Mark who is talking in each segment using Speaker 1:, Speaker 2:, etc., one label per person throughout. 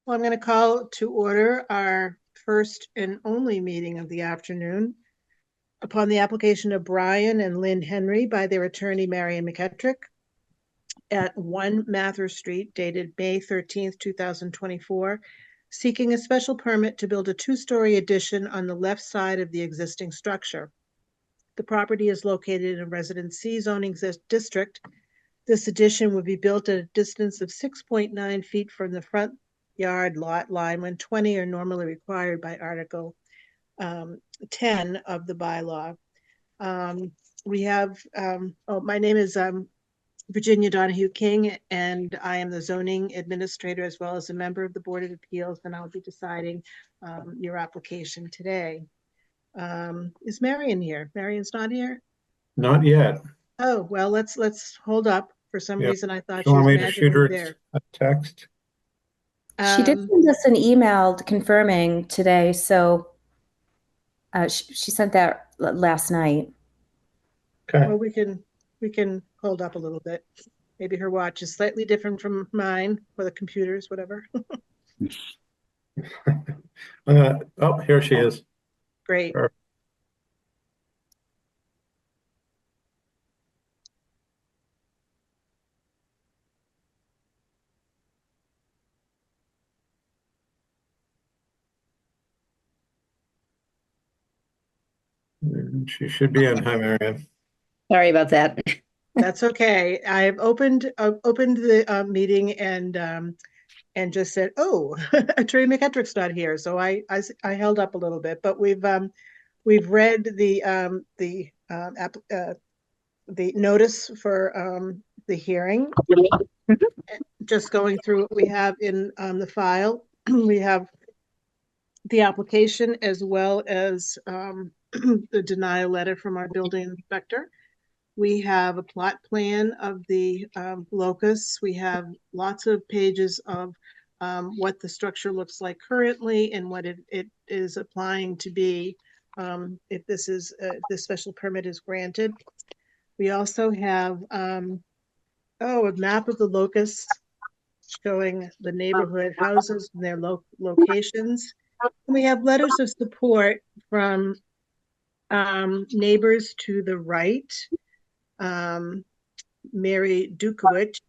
Speaker 1: Well, I'm going to call to order our first and only meeting of the afternoon upon the application of Brian and Lynn Henry by their attorney, Marion McKettrick, at 1 Mather Street, dated May 13th, 2024, seeking a special permit to build a two-story addition on the left side of the existing structure. The property is located in a Residence C zoning district. This addition would be built at a distance of 6.9 feet from the front yard lot line when 20 are normally required by Article 10 of the bylaw. We have, my name is Virginia Donahue King, and I am the zoning administrator as well as a member of the Board of Appeals, and I'll be deciding your application today. Is Marion here? Marion's not here?
Speaker 2: Not yet.
Speaker 1: Oh, well, let's hold up. For some reason, I thought
Speaker 2: Do you want
Speaker 1: she
Speaker 2: me
Speaker 1: was
Speaker 2: to shoot her
Speaker 1: there.
Speaker 2: a text?
Speaker 3: She did send us an email confirming today, so she sent that last night.
Speaker 2: Okay.
Speaker 1: Well, we can hold up a little bit. Maybe her watch is slightly different from mine, or the computers, whatever.
Speaker 2: Oh, here she is.
Speaker 1: Great.
Speaker 2: Perfect. She should be in. Hi, Marion.
Speaker 4: Sorry about that.
Speaker 1: That's okay. I've opened the meeting and just said, "Oh, Attorney McKettrick's not here," so I held up a little bit. But we've read the notice for the hearing. Just going through what we have in the file, we have the application as well as the denial letter from our building inspector. We have a plot plan of the locus. We have lots of pages of what the structure looks like currently and what it is applying to be if this special permit is granted. We also have a map of the locus showing the neighborhood houses and their locations. And we have letters of support from neighbors to the right. Mary Dukowicz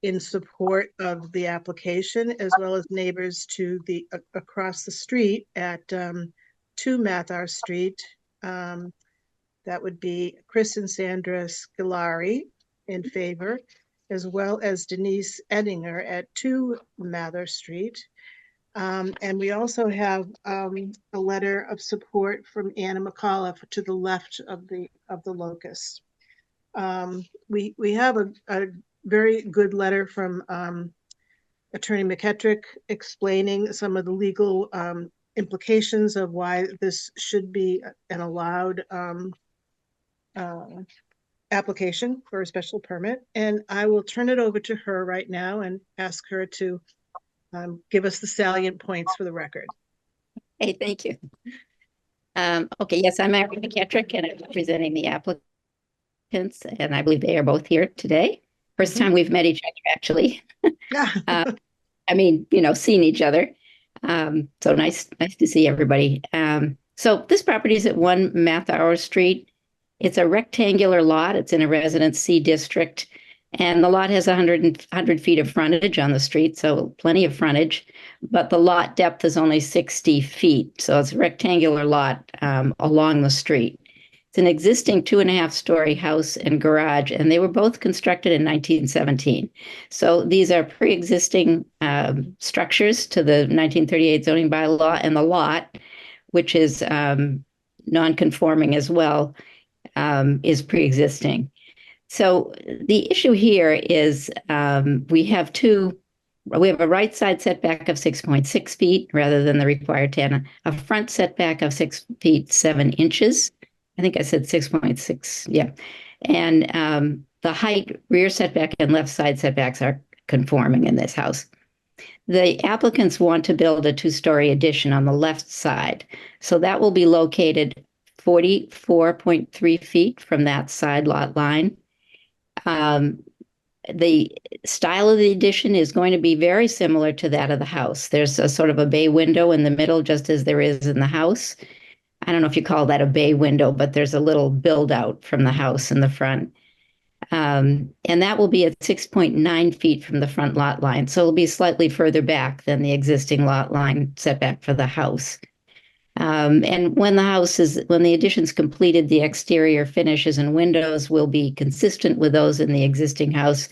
Speaker 1: in support of the application, as well as neighbors to the across the street at 2 Mathaurs Street. That would be Chris and Sandra Scolari in favor, as well as Denise Edinger at 2 Mathaurs Street. And we also have a letter of support from Anna McAuliffe to the left of the locus. We have a very good letter from Attorney McKettrick explaining some of the legal implications of why this should be an allowed application for a special permit. And I will turn it over to her right now and ask her to give us the salient points for the record.
Speaker 4: Hey, thank you. Okay, yes, I'm Mary McKettrick, and I'm representing the applicants, and I believe they are both here today. First time we've met each other, actually. I mean, seen each other. So nice to see everybody. So this property is at 1 Mathaurs Street. It's a rectangular lot. It's in a Residence C district, and the lot has 100 feet of frontage on the street, so plenty of frontage. But the lot depth is only 60 feet, so it's a rectangular lot along the street. It's an existing 2.5-story house and garage, and they were both constructed in 1917. So these are pre-existing structures to the 1938 zoning bylaw, and the lot, which is non-conforming as well, is pre-existing. So the issue here is we have a right side setback of 6.6 feet rather than the required 10, a front setback of 6 feet 7 inches. I think I said 6.6, yeah. And the height, rear setback and left side setbacks are conforming in this house. The applicants want to build a 2-story addition on the left side. So that will be located 44.3 feet from that side lot line. the style of the addition is going to be very similar to that of the house. There's a sort of a bay window in the middle, just as there is in the house. I don't know if you call that a bay window, but there's a little build out from the house in the front. And that will be at 6.9 feet from the front lot line. So it'll be slightly further back than the existing lot line setback for the house. And when the addition's completed, the exterior finishes and windows will be consistent with those in the existing house.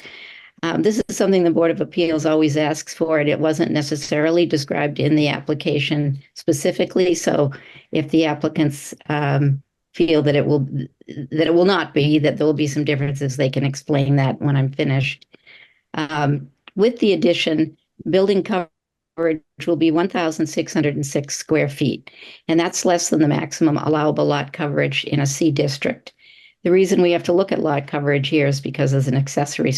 Speaker 4: This is something the Board of Appeals always asks for, and it wasn't necessarily described in the application specifically. So if the applicants feel that it will not be, that there will be some differences, they can explain that when I'm finished. With the addition, building coverage will be 1,606 square feet, and that's less than the maximum allowable lot coverage in a C district. The reason we have to look at lot coverage here is because there's an accessory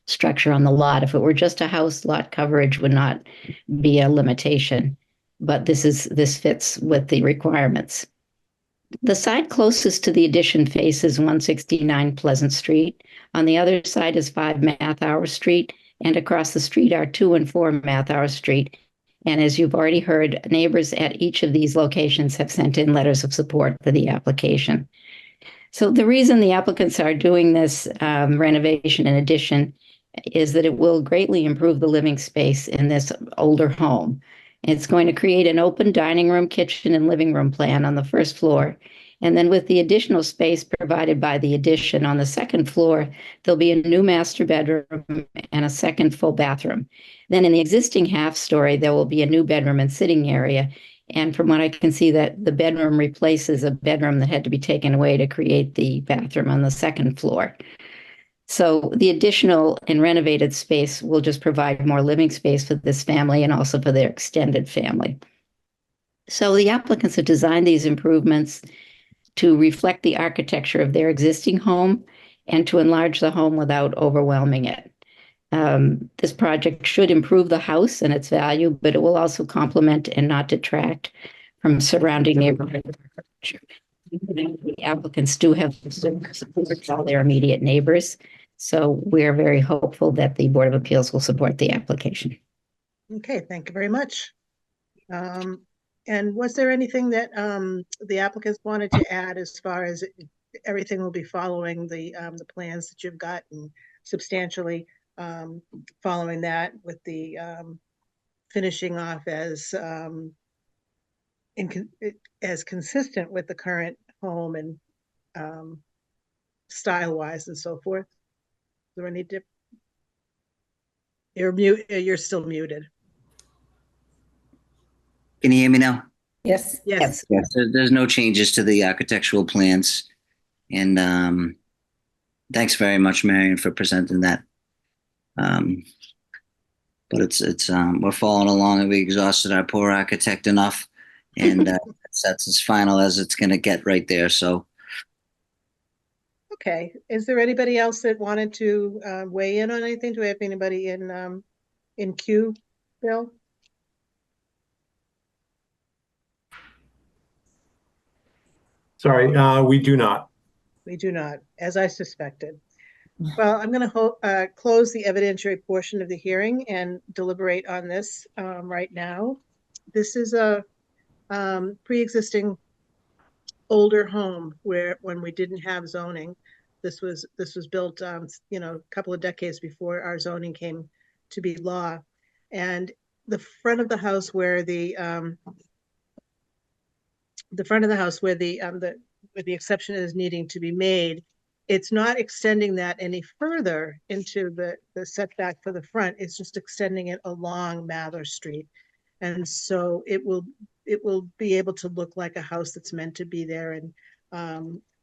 Speaker 4: structure on the lot. If it were just a house, lot coverage would not be a limitation, but this fits with the requirements. The side closest to the addition faces 169 Pleasant Street. On the other side is 5 Mathaurs Street, and across the street are 2 and 4 Mathaurs Street. And as you've already heard, neighbors at each of these locations have sent in letters of support for the application. So the reason the applicants are doing this renovation and addition is that it will greatly improve the living space in this older home. It's going to create an open dining room, kitchen, and living room plan on the first floor. And then with the additional space provided by the addition on the second floor, there'll be a new master bedroom and a second full bathroom. Then in the existing half story, there will be a new bedroom and sitting area. And from what I can see, that the bedroom replaces a bedroom that had to be taken away to create the bathroom on the second floor. So the additional and renovated space will just provide more living space for this family and also for their extended family. So the applicants have designed these improvements to reflect the architecture of their existing home and to enlarge the home without overwhelming it. This project should improve the house and its value, but it will also complement and not detract from surrounding neighborhood. The applicants do have support for all their immediate neighbors. So we're very hopeful that the Board of Appeals will support the application.
Speaker 1: Okay, thank you very much. And was there anything that the applicants wanted to add as far as everything will be following the plans that you've got and substantially following that with the finishing off as consistent with the current home and style-wise and so forth? Is there any dip? You're still muted.
Speaker 5: Can you hear me now?
Speaker 3: Yes.
Speaker 1: Yes.
Speaker 5: Yes. There's no changes to the architectural plans. And thanks very much, Marion, for presenting that. But it's we're following along, and we exhausted our poor architect enough. And that's as final as it's going to get right there. So.
Speaker 1: Okay. Is there anybody else that wanted to weigh in on anything? Do we have anybody in queue, Bill?
Speaker 2: Sorry, we do not.
Speaker 1: We do not, as I suspected. Well, I'm going to close the evidentiary portion of the hearing and deliberate on this right now. This is a pre-existing older home where when we didn't have zoning, this was built a couple of decades before our zoning came to be law. And the front of the house where the exception is needing to be made, it's not extending that any further into the setback for the front. It's just extending it along Mather Street. And so it will be able to look like a house that's meant to be there. And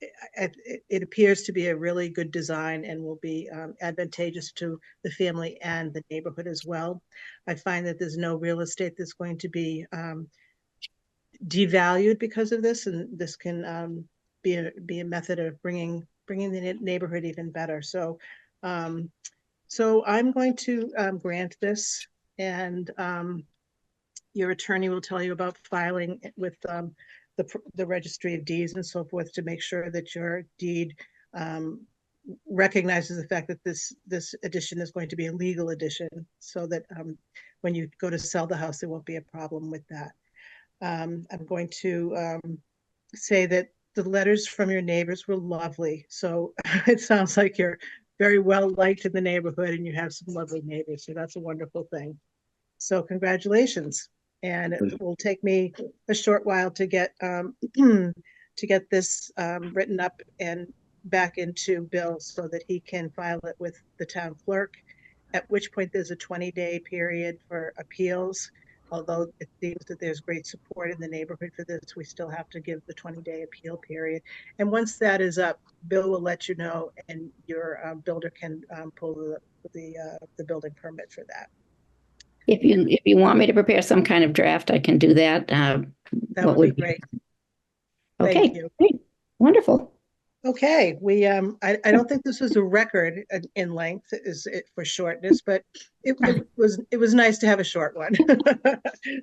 Speaker 1: it appears to be a really good design and will be advantageous to the family and the neighborhood as well. I find that there's no real estate that's going to be devalued because of this, and this can be a method of bringing the neighborhood even better. So I'm going to grant this, and your attorney will tell you about filing with the registry of deeds and so forth to make sure that your deed recognizes the fact that this addition is going to be a legal addition, so that when you go to sell the house, there won't be a problem with that. I'm going to say that the letters from your neighbors were lovely. So it sounds like you're very well liked in the neighborhood and you have some lovely neighbors. So that's a wonderful thing. So congratulations. And it will take me a short while to get to get this written up and back into Bill so that he can file it with the town clerk, at which point there's a 20-day period for appeals. Although it seems that there's great support in the neighborhood for this, we still have to give the 20-day appeal period. And once that is up, Bill will let you know, and your builder can pull the building permit for that.
Speaker 4: If you want me to prepare some kind of draft, I can do that.
Speaker 1: That would be great.
Speaker 4: Okay,
Speaker 1: Thank you.
Speaker 4: great. Wonderful.
Speaker 1: Okay, we I don't think this was a record in length, is it for shortness, but it was nice to have a short one.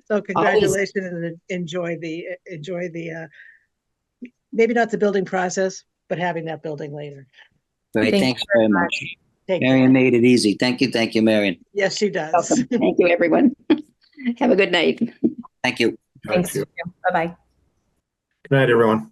Speaker 1: So congratulations and enjoy the maybe not the building process, but having that building later.
Speaker 5: Great,
Speaker 3: Thank
Speaker 5: thanks
Speaker 3: you
Speaker 5: very
Speaker 3: very
Speaker 5: much.
Speaker 1: Take
Speaker 5: Marion
Speaker 1: care.
Speaker 5: made it easy. Thank you, Marion.
Speaker 1: Yes, she does.
Speaker 4: Welcome. Thank you, everyone. Have a good night.
Speaker 5: Thank you.
Speaker 3: Thanks. Bye-bye.
Speaker 2: Good night, everyone.